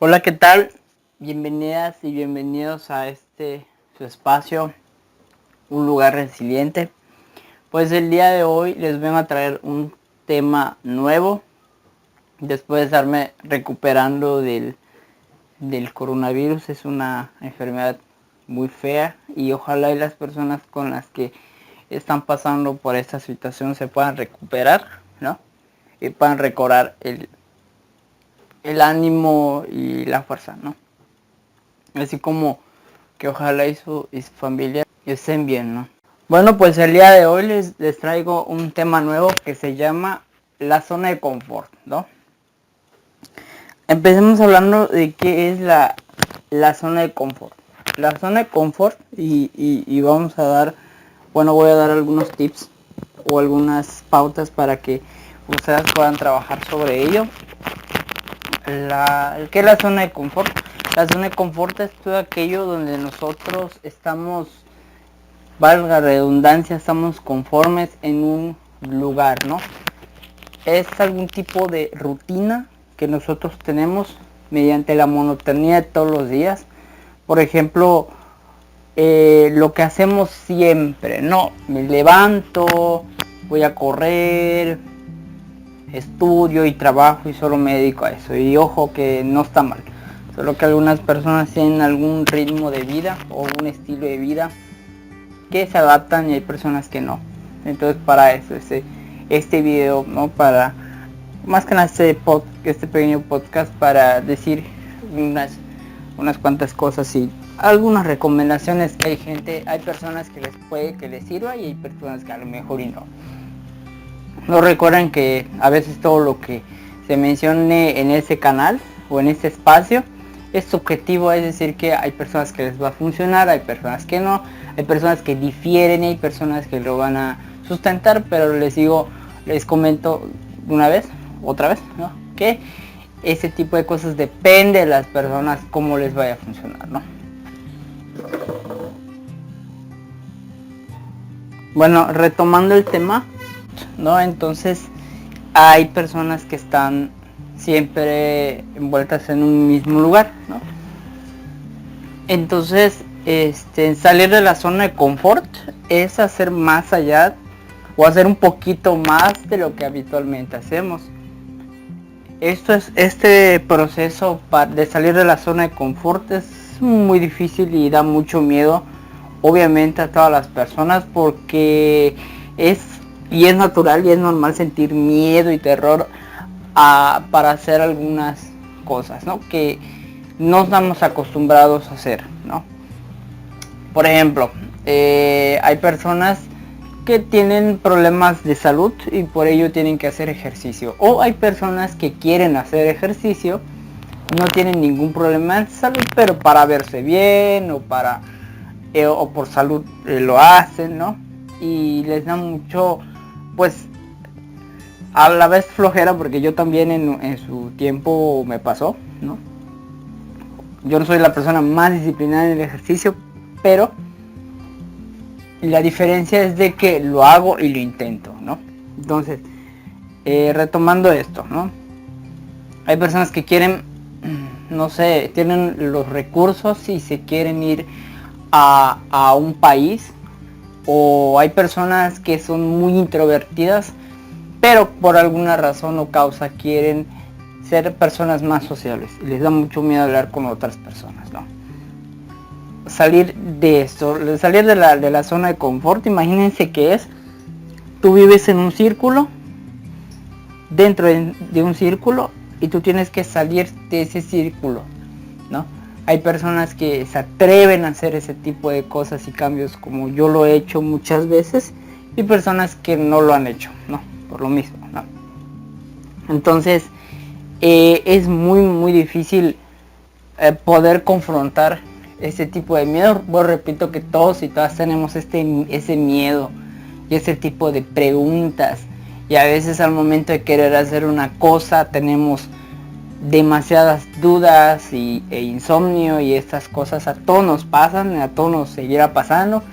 Hola, ¿qué tal? Bienvenidas y bienvenidos a su espacio, un lugar resiliente. Pues el día de hoy les vengo a traer un tema nuevo. Después de estarme recuperando del coronavirus, es una enfermedad muy fea y ojalá y las personas con las que están pasando por esta situación se puedan recuperar, ¿no? Y puedan recobrar el ánimo y la fuerza, ¿no? Así como que ojalá y su familia estén bien, ¿no? Bueno, pues el día de hoy les traigo un tema nuevo que se llama la zona de confort, ¿no? Empecemos hablando de qué es la zona de confort. La zona de confort y vamos a dar, voy a dar algunos tips o algunas pautas para que ustedes puedan trabajar sobre ello. ¿Qué es la zona de confort? La zona de confort es todo aquello donde nosotros estamos, valga la redundancia, estamos conformes en un lugar, ¿no? Es algún tipo de rutina que nosotros tenemos mediante la monotonía de todos los días. Por ejemplo, lo que hacemos siempre, ¿no? Me levanto, voy a correr, estudio y trabajo y solo me dedico a eso. Y ojo que no está mal. Solo que algunas personas tienen algún ritmo de vida o un estilo de vida que se adaptan y hay personas que no. Entonces para eso este video, ¿no? Para más que nada este pequeño podcast para decir unas cuantas cosas y algunas recomendaciones que hay personas que les sirva y hay personas que a lo mejor y no. No recuerden que a veces todo lo que se mencione en ese canal o en este espacio es subjetivo, es decir que hay personas que les va a funcionar, hay personas que no, hay personas que difieren y hay personas que lo van a sustentar, pero les comento otra vez, ¿no? Que ese tipo de cosas depende de las personas cómo les vaya a funcionar, ¿no? Bueno, retomando el tema, ¿no? Entonces hay personas que están siempre envueltas en un mismo lugar, ¿no? Entonces, salir de la zona de confort es hacer más allá o hacer un poquito más de lo que habitualmente hacemos. Este proceso de salir de la zona de confort es muy difícil y da mucho miedo, obviamente, a todas las personas, porque es natural y es normal sentir miedo y terror para hacer algunas cosas, ¿no? Que no estamos acostumbrados a hacer, ¿no? Por ejemplo, hay personas que tienen problemas de salud y por ello tienen que hacer ejercicio, o hay personas que quieren hacer ejercicio, no tienen ningún problema de salud, pero para verse bien o por salud lo hacen, ¿no? Y les da mucho, pues, a la vez flojera, porque yo también en su tiempo me pasó, ¿no? Yo no soy la persona más disciplinada en el ejercicio, pero la diferencia es de que lo hago y lo intento, ¿no? Entonces, retomando esto, ¿no? Hay personas que quieren, no sé, tienen los recursos y se quieren ir a un país, o hay personas que son muy introvertidas, pero por alguna razón o causa quieren ser personas más sociables y les da mucho miedo hablar con otras personas, ¿no? Salir de esto, salir de la zona de confort, imagínense que tú vives en un círculo, dentro de un círculo, y tú tienes que salir de ese círculo, ¿no? Hay personas que se atreven a hacer ese tipo de cosas y cambios, como yo lo he hecho muchas veces, y personas que no lo han hecho, ¿no? Por lo mismo, ¿no? Entonces, es muy muy difícil poder confrontar ese tipo de miedo. Bueno, repito que todos y todas tenemos ese miedo y ese tipo de preguntas, y a veces al momento de querer hacer una cosa tenemos demasiadas dudas e insomnio, y estas cosas a todos nos pasan, a todos nos seguirá pasando,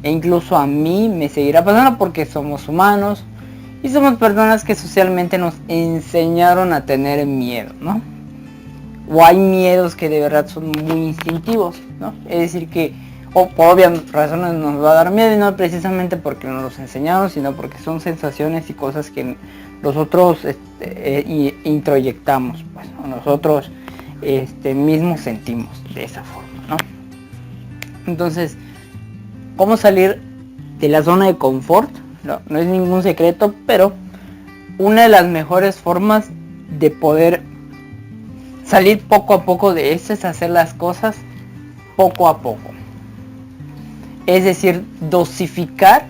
e incluso a mí me seguirá pasando, porque somos humanos y somos personas que socialmente nos enseñaron a tener miedo, ¿no? o hay miedos que de verdad son muy instintivos, ¿no? Es decir que, o por obvias razones nos va a dar miedo, y no precisamente porque nos los enseñaron, sino porque son sensaciones y cosas que nosotros introyectamos, pues, o nosotros mismos sentimos de esa forma, ¿no? Entonces, ¿cómo salir de la zona de confort? No es ningún secreto, pero una de las mejores formas de poder salir poco a poco de eso es hacer las cosas poco a poco. Es decir, dosificar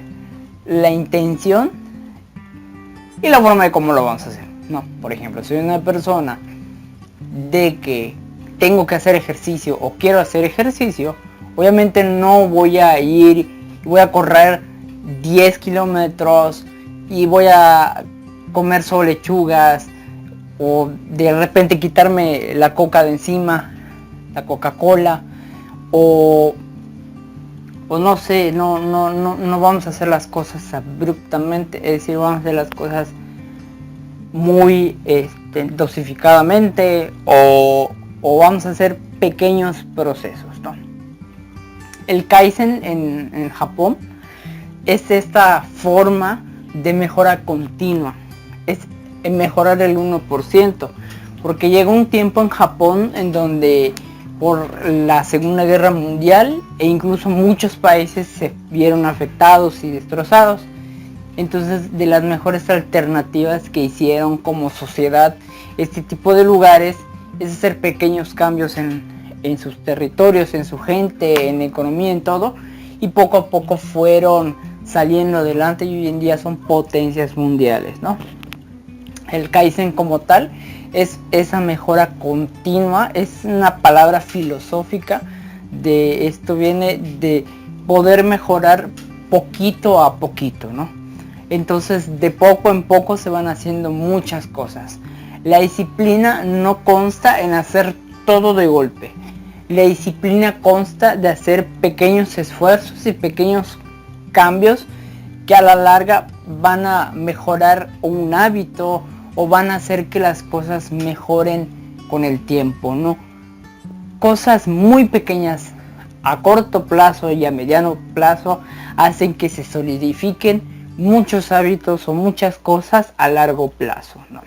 la intención y la forma de cómo lo vamos a hacer. No, por ejemplo, soy una persona de que tengo que hacer ejercicio o quiero hacer ejercicio, obviamente no voy a voy a correr 10 kilómetros y voy a comer solo lechugas, o de repente quitarme la coca de encima, la Coca-Cola, o no sé, no vamos a hacer las cosas abruptamente, es decir, vamos a hacer las cosas muy dosificadamente, o vamos a hacer pequeños procesos, ¿no? El Kaizen en Japón es esta forma de mejora continua, es mejorar el 1%, porque llegó un tiempo en Japón en donde por la Segunda Guerra Mundial e incluso muchos países se vieron afectados y destrozados. Entonces, de las mejores alternativas que hicieron como sociedad este tipo de lugares es hacer pequeños cambios en sus territorios, en su gente, en economía, en todo, y poco a poco fueron saliendo adelante y hoy en día son potencias mundiales, ¿no? El Kaizen como tal es esa mejora continua, es una palabra filosófica de esto, viene de poder mejorar poquito a poquito, ¿no? Entonces de poco en poco se van haciendo muchas cosas. La disciplina no consta en hacer todo de golpe. La disciplina consta de hacer pequeños esfuerzos y pequeños cambios que a la larga van a mejorar un hábito o van a hacer que las cosas mejoren con el tiempo, ¿no? Cosas muy pequeñas a corto plazo y a mediano plazo hacen que se solidifiquen muchos hábitos o muchas cosas a largo plazo, ¿no?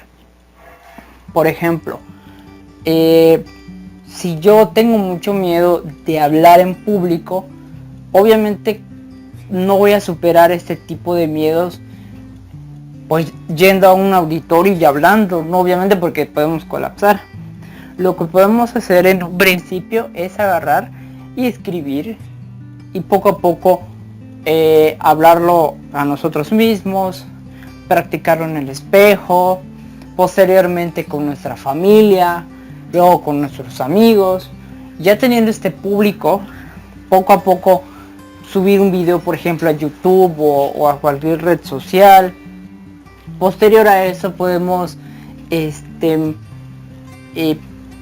Por ejemplo, si yo tengo mucho miedo de hablar en público, obviamente no voy a superar este tipo de miedos pues yendo a un auditorio y hablando, no obviamente porque podemos colapsar. Lo que podemos hacer en un principio es agarrar y escribir y poco a poco hablarlo a nosotros mismos, practicarlo en el espejo, posteriormente con nuestra familia, luego con nuestros amigos. Ya teniendo este público, poco a poco subir un video, por ejemplo, a YouTube o a cualquier red social. Posterior a eso podemos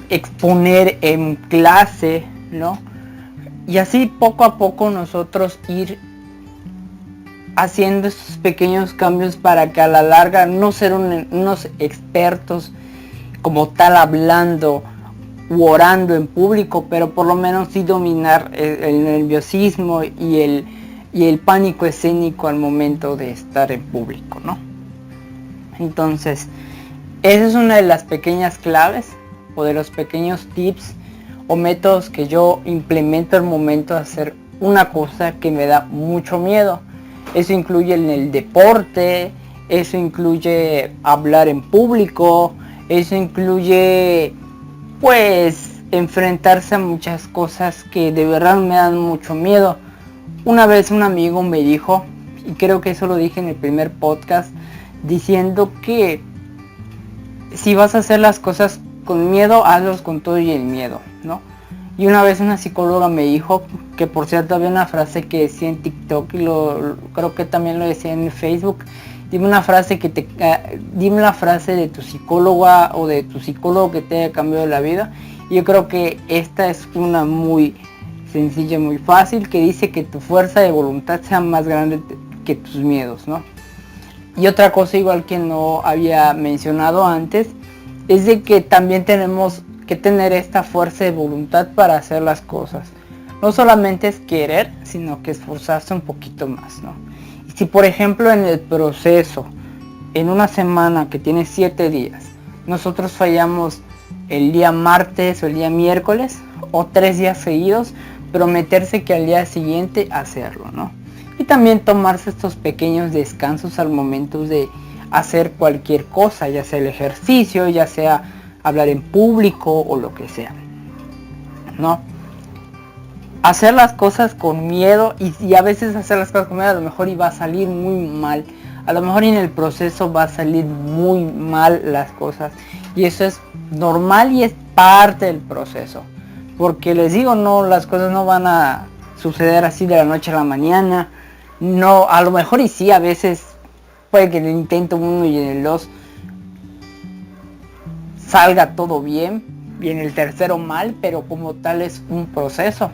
exponer en clase, ¿no? Y así poco a poco nosotros ir haciendo estos pequeños cambios para que a la larga no ser unos expertos como tal hablando u orando en público, pero por lo menos sí dominar el nerviosismo y el pánico escénico al momento de estar en público, ¿no? Entonces, esa es una de las pequeñas claves o de los pequeños tips o métodos que yo implemento al momento de hacer una cosa que me da mucho miedo. Eso incluye en el deporte, eso incluye hablar en público, eso incluye pues enfrentarse a muchas cosas que de verdad me dan mucho miedo. Una vez un amigo me dijo, y creo que eso lo dije en el primer podcast, diciendo que si vas a hacer las cosas con miedo, hazlos con todo y el miedo, ¿no? Y una vez una psicóloga me dijo, que por cierto había una frase que decía en TikTok y creo que también lo decía en Facebook, dime una frase dime la frase de tu psicóloga o de tu psicólogo que te haya cambiado la vida. Y yo creo que esta es una muy sencilla, muy fácil, que dice que tu fuerza de voluntad sea más grande que tus miedos, ¿no? Y otra cosa igual que no había mencionado antes, es de que también tenemos que tener esta fuerza de voluntad para hacer las cosas. No solamente es querer, sino que esforzarse un poquito más, ¿no? Y si por ejemplo en el proceso, en una semana que tiene 7 días, nosotros fallamos el día martes o el día miércoles o 3 días seguidos, prometerse que al día siguiente hacerlo, ¿no? Y también tomarse estos pequeños descansos al momento de hacer cualquier cosa, ya sea el ejercicio, ya sea hablar en público o lo que sea, ¿no? Hacer las cosas con miedo y a veces hacer las cosas con miedo a lo mejor y va a salir muy mal. A lo mejor en el proceso va a salir muy mal las cosas. Y eso es normal y es parte del proceso. Porque les digo, no, las cosas no van a suceder así de la noche a la mañana. No, a lo mejor y sí, a veces puede que en el intento 1 y en el 2 salga todo bien. Y en el tercero mal, pero como tal es un proceso,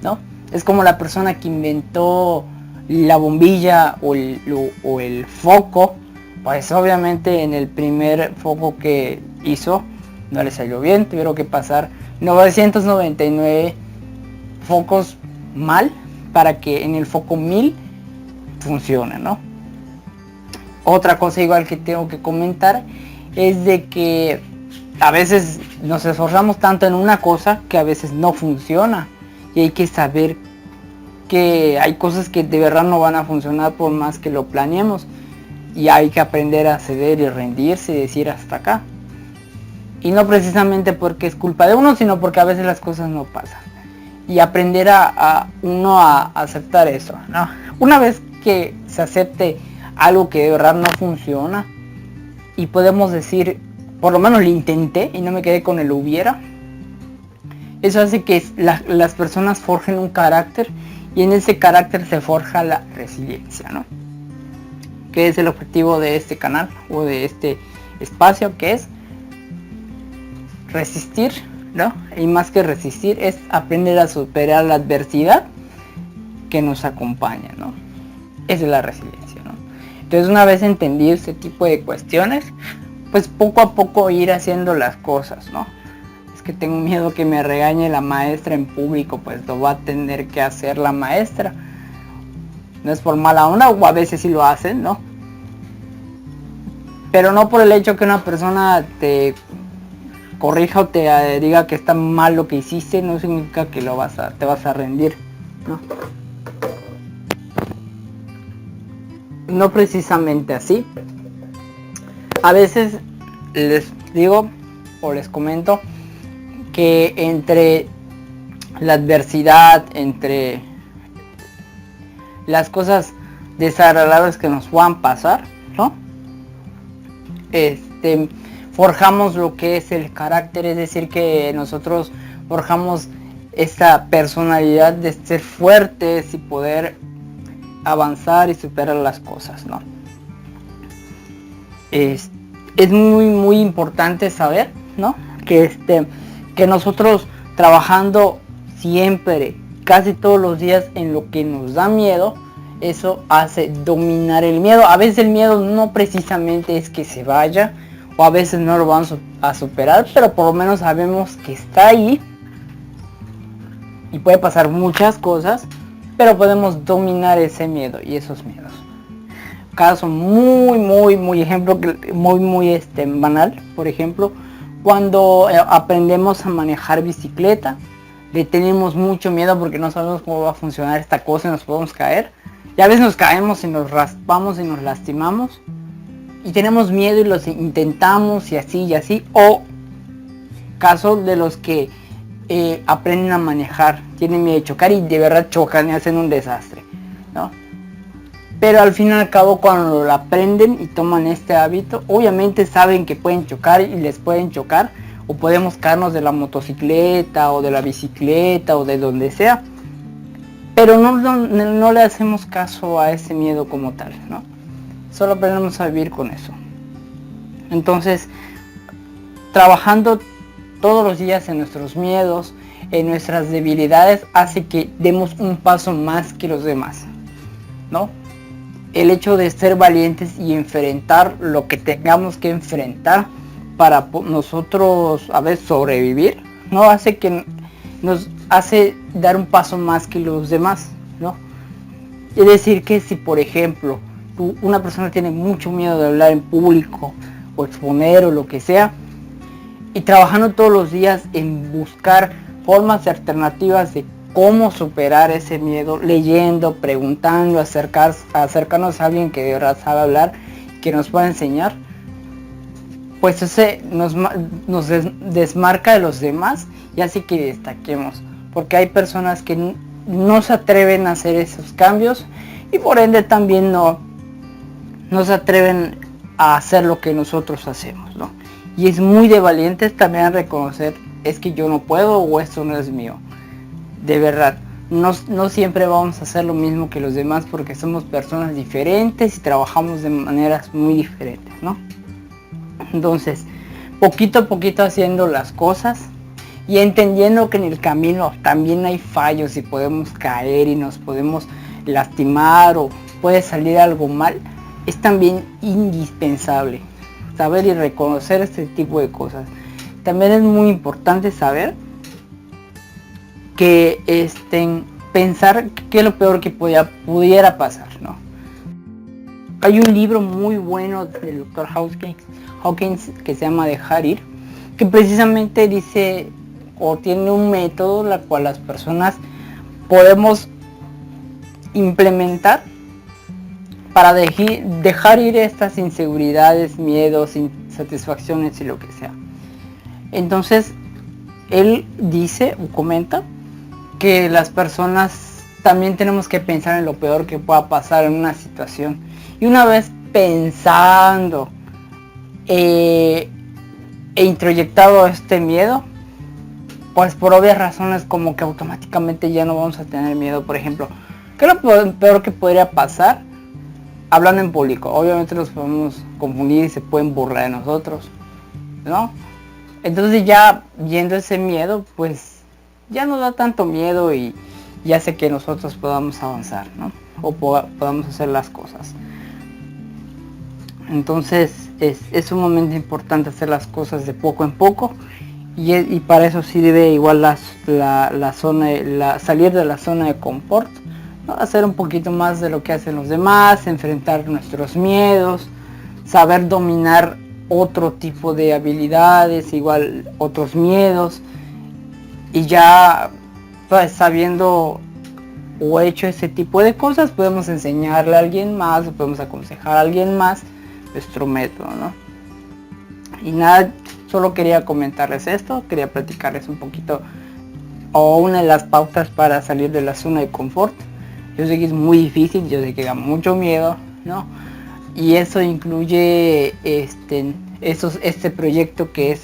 ¿no? Es como la persona que inventó la bombilla o el foco. Pues obviamente en el primer foco que hizo no le salió bien, tuvieron que pasar 999 focos mal para que en el foco 1000 funcione, ¿no? Otra cosa igual que tengo que comentar es de que a veces nos esforzamos tanto en una cosa que a veces no funciona y hay que saber que hay cosas que de verdad no van a funcionar por más que lo planeemos y hay que aprender a ceder y rendirse y decir hasta acá. Y no precisamente porque es culpa de uno, sino porque a veces las cosas no pasan. Y aprender a uno a aceptar eso, ¿no? Una vez que se acepte algo que de verdad no funciona y podemos decir, por lo menos lo intenté y no me quedé con el hubiera, eso hace que las personas forjen un carácter y en ese carácter se forja la resiliencia, ¿no? Que es el objetivo de este canal o de este espacio, que es resistir, ¿no? Y más que resistir es aprender a superar la adversidad que nos acompaña, ¿no? Esa es la resiliencia, ¿no? Entonces una vez entendido este tipo de cuestiones, pues poco a poco ir haciendo las cosas, ¿no? Es que tengo miedo que me regañe la maestra en público, pues lo va a tener que hacer la maestra. No es por mala onda, o a veces sí lo hacen, ¿no? Pero no por el hecho que una persona te corrija o te diga que está mal lo que hiciste, no significa que te vas a rendir, ¿no? No precisamente así. A veces les digo o les comento que entre la adversidad, entre las cosas desagradables que nos puedan pasar, ¿no? Forjamos lo que es el carácter, es decir, que nosotros forjamos esta personalidad de ser fuertes y poder avanzar y superar las cosas, ¿no? Es muy importante saber, ¿no? Que nosotros trabajando siempre, casi todos los días en lo que nos da miedo, eso hace dominar el miedo. A veces el miedo no precisamente es que se vaya, o a veces no lo vamos a superar, pero por lo menos sabemos que está ahí y puede pasar muchas cosas, pero podemos dominar ese miedo y esos miedos. Caso muy ejemplo muy banal, por ejemplo, cuando aprendemos a manejar bicicleta, le tenemos mucho miedo porque no sabemos cómo va a funcionar esta cosa y nos podemos caer. Y a veces nos caemos y nos raspamos y nos lastimamos y tenemos miedo y los intentamos y así. O caso de los que aprenden a manejar, tienen miedo de chocar y de verdad chocan y hacen un desastre, ¿no? Pero al fin y al cabo cuando lo aprenden y toman este hábito, obviamente saben que pueden chocar y les pueden chocar, o podemos caernos de la motocicleta o de la bicicleta o de donde sea, pero no le hacemos caso a ese miedo como tal, ¿no? Solo aprendemos a vivir con eso. Entonces, trabajando todos los días en nuestros miedos, en nuestras debilidades, hace que demos un paso más que los demás, ¿no? El hecho de ser valientes y enfrentar lo que tengamos que enfrentar para nosotros a veces sobrevivir, no hace que nos hace dar un paso más que los demás, ¿no? Es decir, que si por ejemplo una persona tiene mucho miedo de hablar en público o exponer o lo que sea, y trabajando todos los días en buscar formas alternativas de cómo superar ese miedo, leyendo, preguntando, acercarnos a alguien que de verdad sabe hablar, que nos pueda enseñar, pues ese nos desmarca de los demás y así que destaquemos, porque hay personas que no se atreven a hacer esos cambios y por ende también no se atreven a hacer lo que nosotros hacemos, ¿no? Y es muy de valientes también reconocer, es que yo no puedo o esto no es mío. De verdad, no siempre vamos a hacer lo mismo que los demás porque somos personas diferentes y trabajamos de maneras muy diferentes, ¿no? Entonces, poquito a poquito haciendo las cosas y entendiendo que en el camino también hay fallos y podemos caer y nos podemos lastimar o puede salir algo mal, es también indispensable saber y reconocer este tipo de cosas. También es muy importante saber que pensar qué es lo peor que pudiera pasar, ¿no? Hay un libro muy bueno del Dr. Hawkins que se llama Dejar ir, que precisamente dice o tiene un método la cual las personas podemos implementar para dejar ir estas inseguridades, miedos, insatisfacciones y lo que sea. Entonces, él dice o comenta que las personas también tenemos que pensar en lo peor que pueda pasar en una situación. Y una vez pensando e introyectado este miedo, pues por obvias razones como que automáticamente ya no vamos a tener miedo. Por ejemplo, ¿qué es lo peor que podría pasar hablando en público? Obviamente nos podemos confundir y se pueden burlar de nosotros, ¿no? Entonces ya viendo ese miedo, pues ya no da tanto miedo y ya hace que nosotros podamos avanzar, ¿no? O podamos hacer las cosas. Entonces es un momento importante hacer las cosas de poco en poco y para eso sí debe igual salir de la zona de confort, ¿no? Hacer un poquito más de lo que hacen los demás, enfrentar nuestros miedos, saber dominar otro tipo de habilidades, igual otros miedos, y ya pues sabiendo o hecho ese tipo de cosas podemos enseñarle a alguien más o podemos aconsejar a alguien más nuestro método, ¿no? Y nada, solo quería comentarles esto, quería platicarles un poquito o una de las pautas para salir de la zona de confort. Yo sé que es muy difícil, yo sé que da mucho miedo, ¿no? Y eso incluye este proyecto que es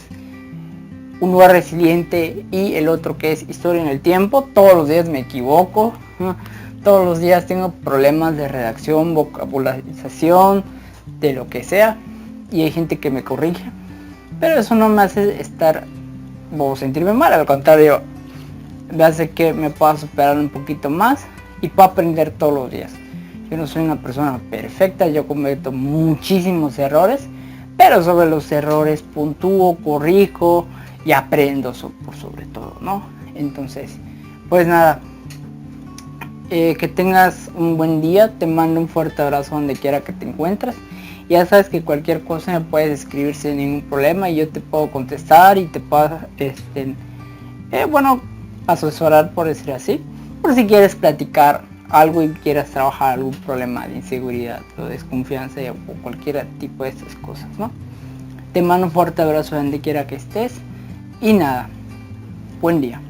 un lugar resiliente y el otro que es historia en el tiempo. Todos los días me equivoco, ¿no? Todos los días tengo problemas de redacción, vocabularización, de lo que sea, y hay gente que me corrige, pero eso no me hace estar o sentirme mal, al contrario, me hace que me pueda superar un poquito más y pueda aprender todos los días. Yo no soy una persona perfecta, yo cometo muchísimos errores, pero sobre los errores puntúo, corrijo y aprendo por sobre todo, ¿no? Entonces, pues nada, que tengas un buen día, te mando un fuerte abrazo donde quiera que te encuentres. Ya sabes que cualquier cosa me puedes escribir sin ningún problema y yo te puedo contestar y te puedo bueno, asesorar, por decir así, por si quieres platicar algo y quieras trabajar algún problema de inseguridad o desconfianza o cualquier tipo de estas cosas, ¿no? Te mando un fuerte abrazo donde quiera que estés y nada, buen día.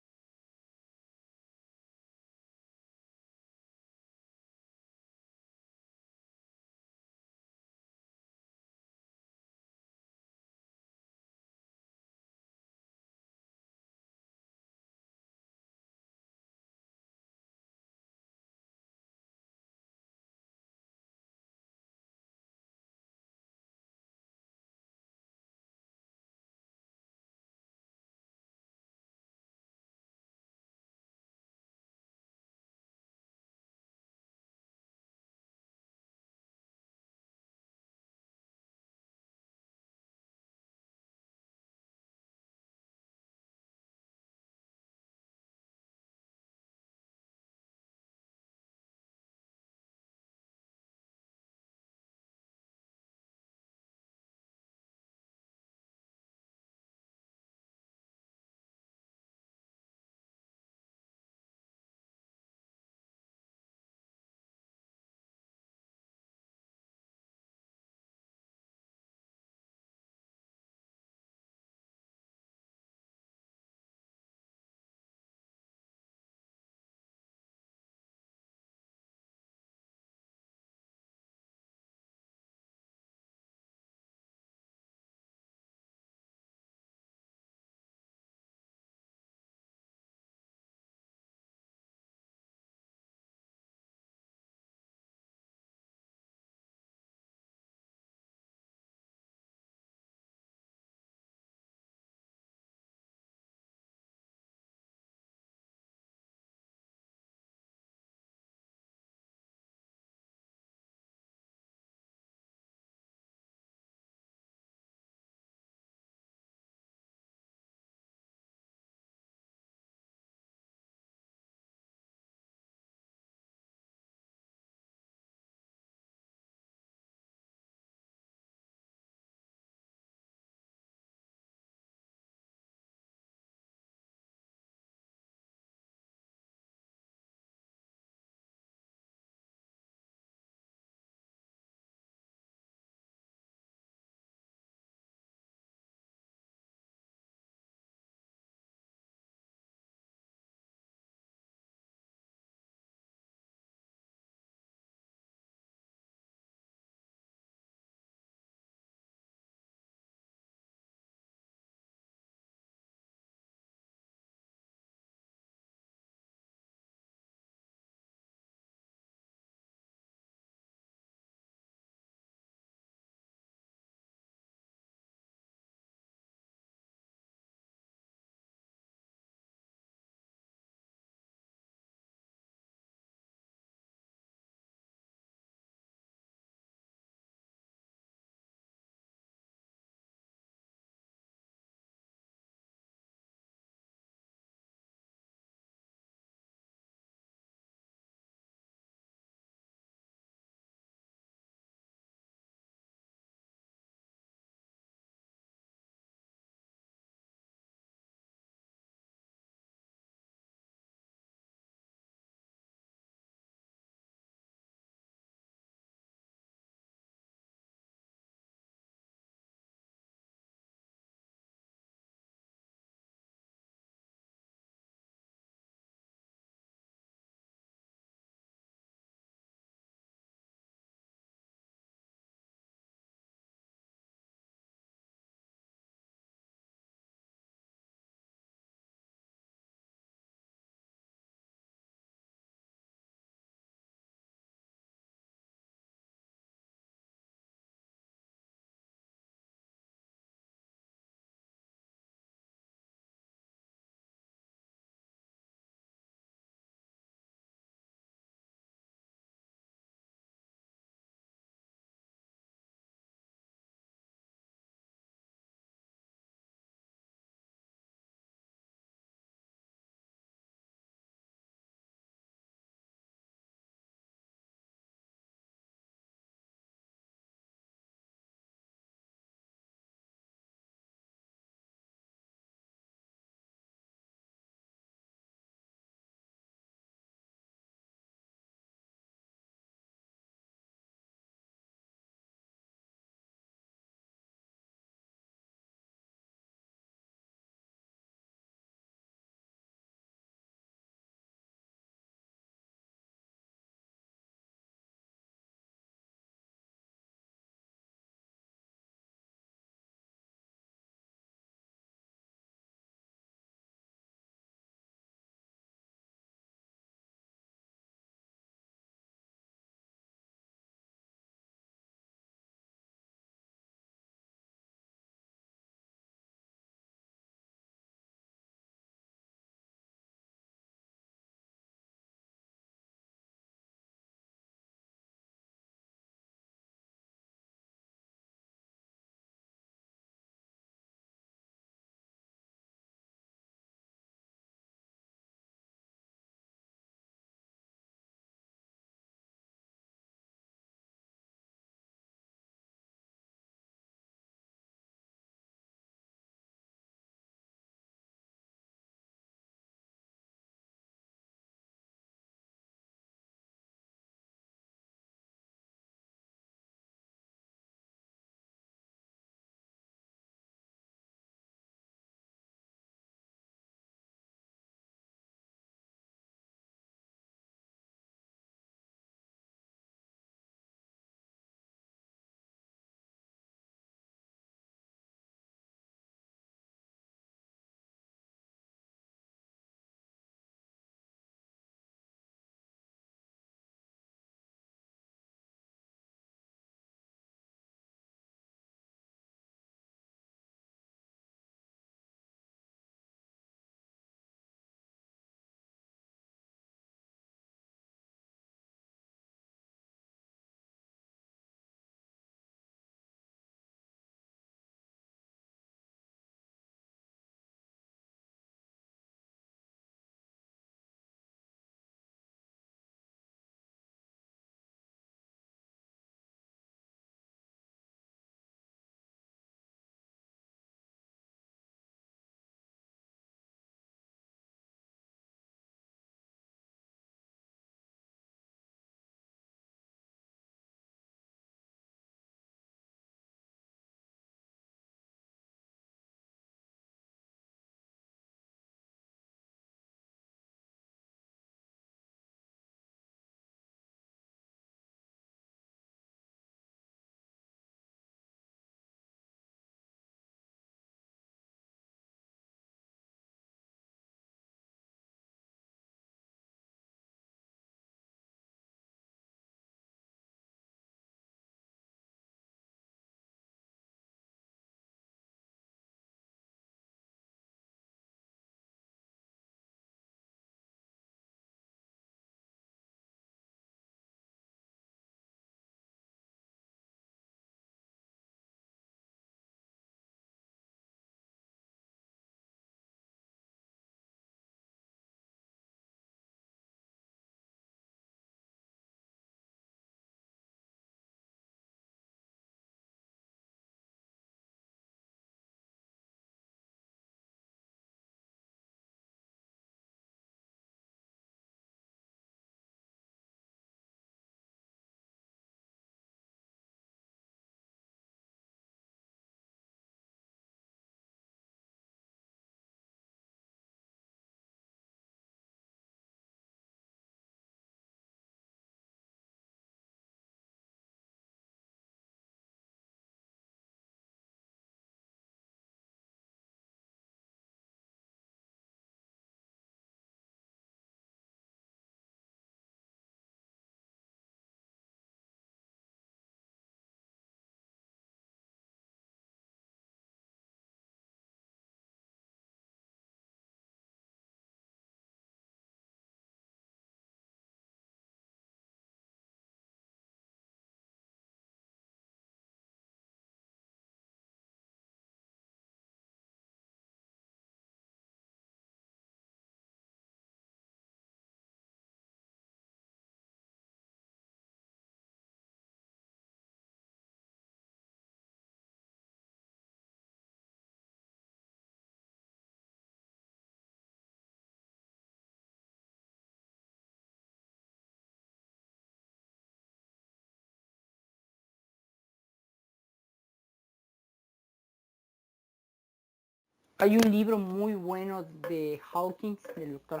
Hay un libro muy bueno de Hawkins, del doctor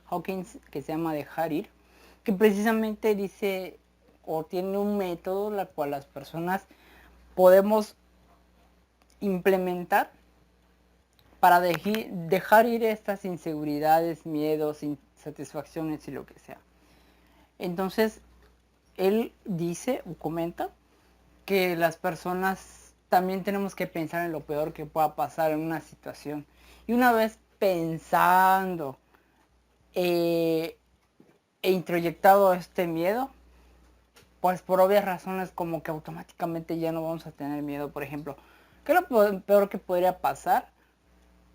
Hawkins, que se llama Dejar ir, que precisamente dice o tiene un método la cual las personas podemos implementar para dejar ir estas inseguridades, miedos, insatisfacciones y lo que sea. Entonces, él dice o comenta que las personas también tenemos que pensar en lo peor que pueda pasar en una situación. Y una vez pensando e introyectado este miedo, pues por obvias razones como que automáticamente ya no vamos a tener miedo. Por ejemplo, ¿qué es lo peor que podría pasar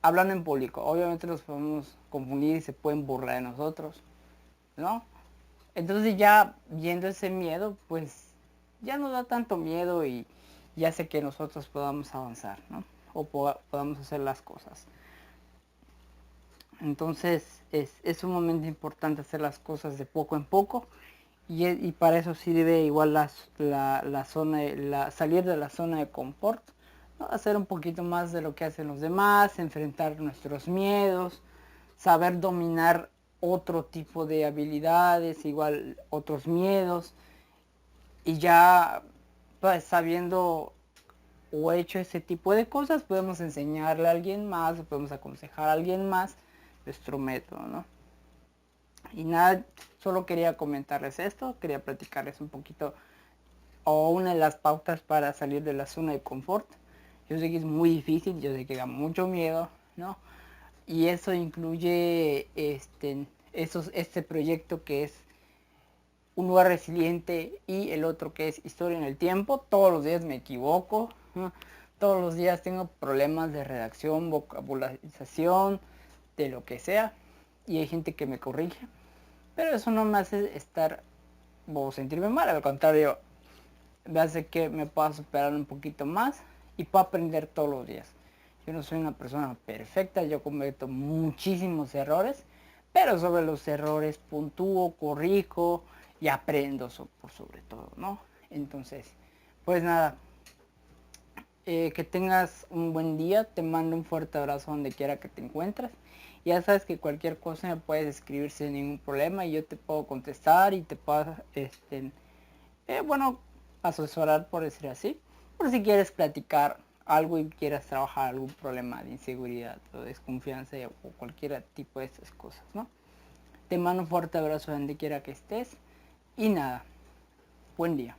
hablando en público? Obviamente nos podemos confundir y se pueden burlar de nosotros, ¿no? Entonces ya viendo ese miedo, pues ya no da tanto miedo y ya hace que nosotros podamos avanzar, ¿no? O podamos hacer las cosas. Entonces es un momento importante hacer las cosas de poco en poco y para eso sirve igual salir de la zona de confort, ¿no? Hacer un poquito más de lo que hacen los demás, enfrentar nuestros miedos, saber dominar otro tipo de habilidades, igual otros miedos, y ya pues sabiendo o hecho ese tipo de cosas podemos enseñarle a alguien más o podemos aconsejar a alguien más nuestro método, ¿no? Y nada, solo quería comentarles esto, quería platicarles un poquito o una de las pautas para salir de la zona de confort. Yo sé que es muy difícil, yo sé que da mucho miedo, ¿no? Y eso incluye este proyecto que es un lugar resiliente y el otro que es historia en el tiempo. Todos los días me equivoco, ¿no? Todos los días tengo problemas de redacción, vocabularización, de lo que sea, y hay gente que me corrige, pero eso no me hace estar o sentirme mal, al contrario, me hace que me pueda superar un poquito más y pueda aprender todos los días. Yo no soy una persona perfecta, yo cometo muchísimos errores, pero sobre los errores puntúo, corrijo y aprendo por sobre todo, ¿no? Entonces, pues nada, que tengas un buen día, te mando un fuerte abrazo donde quiera que te encuentres. Ya sabes que cualquier cosa me puedes escribir sin ningún problema y yo te puedo contestar y te puedo, bueno, asesorar por decir así. Por si quieres platicar algo y quieras trabajar algún problema de inseguridad o desconfianza o cualquier tipo de estas cosas, ¿no? Te mando un fuerte abrazo donde quiera que estés y nada, buen día.